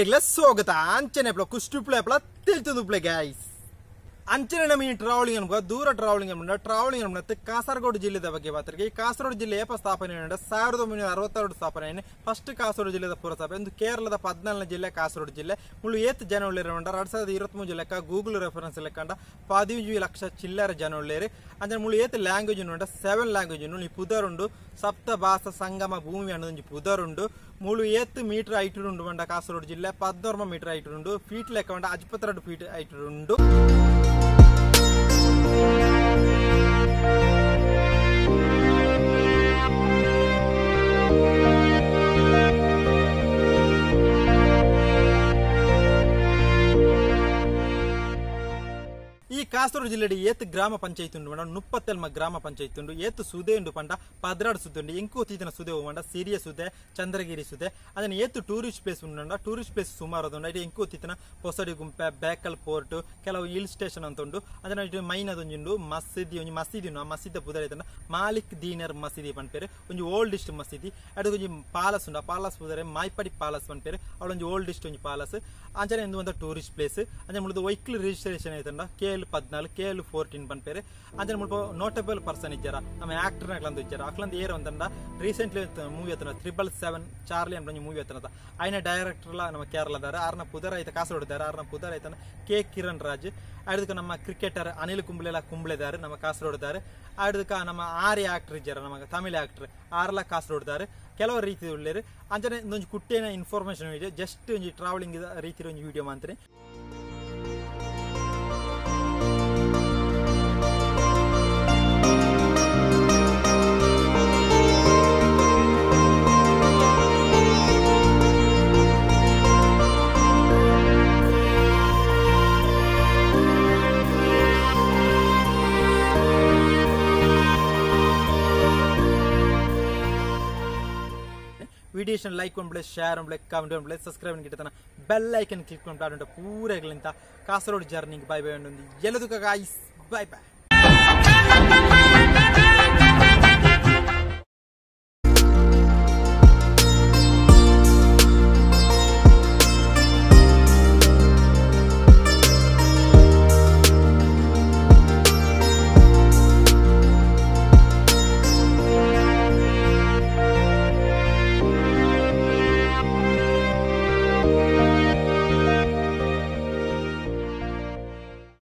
Pure स्वागत अंचने कुष्टुप्ले तिल्तुप्ले guys अंचने मी travelling दूर travelling Kasaragod जिले ಬಗ್ಗೆ ಮಾತ್ರ ಕಾಸರಗೋಡು ಜಿಲ್ಲೆ ಏಪ ಸ್ಥಾಪನೆ 1962 ಸ್ಥಾಪನೆ ಫಸ್ಟ್ ಕಾಸರಗೋಡು ಜಿಲ್ಲೆದ ಪುರಸಭೆ ಒಂದು ಕೇರಳದ 14ನೇ ಜಿಲ್ಲೆ ಕಾಸರಗೋಡು ಜಿಲ್ಲೆ ಮುಳ್ಳು 7 ಜನವರಿ 2023 ಲೆಕ್ಕ ಗೂಗಲ್ ರೆಫರೆನ್ಸ್ ಲೆಕ್ಕಂಡ 15 ಲಕ್ಷ ಚಿಲ್ಲರೆ ಜನವರಿ ಅಂದ್ರೆ ಮುಳ್ಳು 7 ಲ್ಯಾಂಗ್ವೇಜ್ ಉಂಡ 7 ಲ್ಯಾಂಗ್ವೇಜ್ ನಿ ಪುದರುಂಡು ಸಪ್ತ ಭಾಷಾ ಸಂಗಮ ಭೂಮಿ ಅನ್ನೊಂದು ಪುದರುಂಡು ಮುಳ್ಳು 7 ಮೀಟರ್ ಹೈಟ್ ಉಂಡು ಬಂಡ ಕಾಸರಗೋಡು ಜಿಲ್ಲೆ 14 ಮೀಟರ್ ಹೈಟ್ ಉಂಡು ಫೀಟ್ ಲೆಕ್ಕ ಬಂಡ 52 ಫೀಟ್ ಹೈಟ್ ಉಂಡು ಕಾಸರಗೋಡು ಜಿಲ್ಲೆಯ ಏತ್ ಗ್ರಾಮ ಪಂಚಾಯತ್ ಉಂಡು ಮಂಡ 37 ಗ್ರಾಮ ಪಂಚಾಯತ್ ಉಂಡು ಏತ್ ಸುದೆ ಉಂಡು ಪಂಡ 16 ಸುದೆ ಉಂಡು ಎಂಕು ತೀತಿನ ಸುದೆ ಮಂಡ ಸಿರಿಯ ಸುದೆ ಚಂದ್ರಗಿರಿ ಸುದೆ ಅದನ್ನ ಏತ್ ಟೂರಿಸ್ಟ್ ಪ್ಲೇಸ್ ಉಂಡು ಟೂರಿಸ್ಟ್ ಪ್ಲೇಸ್ ಸುಮಾರು ಉಂಡು ಐಡಿ ಎಂಕು ತೀತಿನ ಹೊಸಡಿ ಗುಂಪೆ ಬೇಕಲ್ ಪೋರ್ಟ್ ಕೆಲವು ಹಿಲ್ ಸ್ಟೇಷನ್ ಅಂತ ಉಂಡು ಅದನ್ನ ಮೈನದೊಂದು ಮಸೀದಿ ಒಂದು ಮಸೀದಿ ಆ ಮಸೀದಿ ಬುದರೈತನ ಮಾಲಿಕ್ ದೀನರ್ ಮಸೀದಿ ಪನ್ಪೇರು ಒಂದು ಓಲ್ಡೆಸ್ಟ್ ಮಸೀದಿ ಅದು ಒಂದು ಪಾಲಸ್ ಉಂಡು ಪಾಲಸ್ ಬುದರೆ ಮಾಯ್ಪಡಿ ಪಾಲಸ್ ಪನ್ಪೇರು ಅವಳೊಂದು ಓಲ್ಡೆಸ್ಟ್ ಒಂದು ಪಾಲಸ್ ಅಂಚನೆ ಒಂದು ಟೂರಿಸ್ಟ್ ಪ್ಲೇಸ್ ಅಂದ್ರೆ ಮುಳ್ದು ವೆಹಿಕಲ್ ರಿಜಿಸ್ಟ್ರೇಷನ್ ಐತಂಡ KL 14 KL 14 ಪನ್ಪೇರು ಅಂದ್ರೆ ಮುಲ್ಪ ನೋಟಬಲ್ ಪರ್ಸನ್ ಇದ್ದಾರ ನಮ್ಮ ಆಕ್ಟರ್ ನಾಗ್ಲಂದು ಇದ್ದಾರ ಅಕ್ಲಂದು ಏರ್ ಅಂತಂಡ ರೀಸೆಂಟ್ಲಿ ಮೂವಿ ಆತನ 777 ಚಾರ್ಲಿ ಅಂತ ಮೂವಿ ಆತನದ ಆಯ್ನ ಡೈರೆಕ್ಟರ್ ನಮ್ಮ ಕೇರಳದಾರ ಆರ್ನ ಪುದರ್ ಐತ ಕಾಸರಗೋಡು ಇದ್ದಾರೆ ಆರ್ನ ಪುದರ್ ಐತನ K ಕಿರಣ್ ರಾಜ್ ಅದಕ್ಕೆ ನಮ್ಮ ಕ್ರಿಕೆಟರ್ ಅನಿಲ್ ಕುಂಬ್ಳೆದಾರೆ ನಮ್ಮ ಕಾಸರಗೋಡು ಅದಕ್ಕೆ ನಮ್ಮ ಆರ್ಯ ಆಕ್ಟರ್ ಇದ್ದಾರೆ ನಮ್ಮ ತಮಿಳ್ ಆಕ್ಟರ್ ಆರ್ಲ ಕಾಸರಗೋಡು ಕೆಲವು ರೀತಿ ಉಳ್ಳೇರು ಅಂಚನೆ ಒಂದು ಕುಟ್ಟೇನ ಇನ್ಫಾರ್ಮೇಶನ್ ಇದೆ ಜಸ್ಟ್ ಒಂದು ಟ್ರಾವೆಲಿಂಗ್ ರೀತಿ ಒಂದು ವಿಡಿಯೋ ಮಾಡ್ತೀನಿ video like share comment subscribe bell icon click पूरे Kasaragod journey bye bye guys bye bye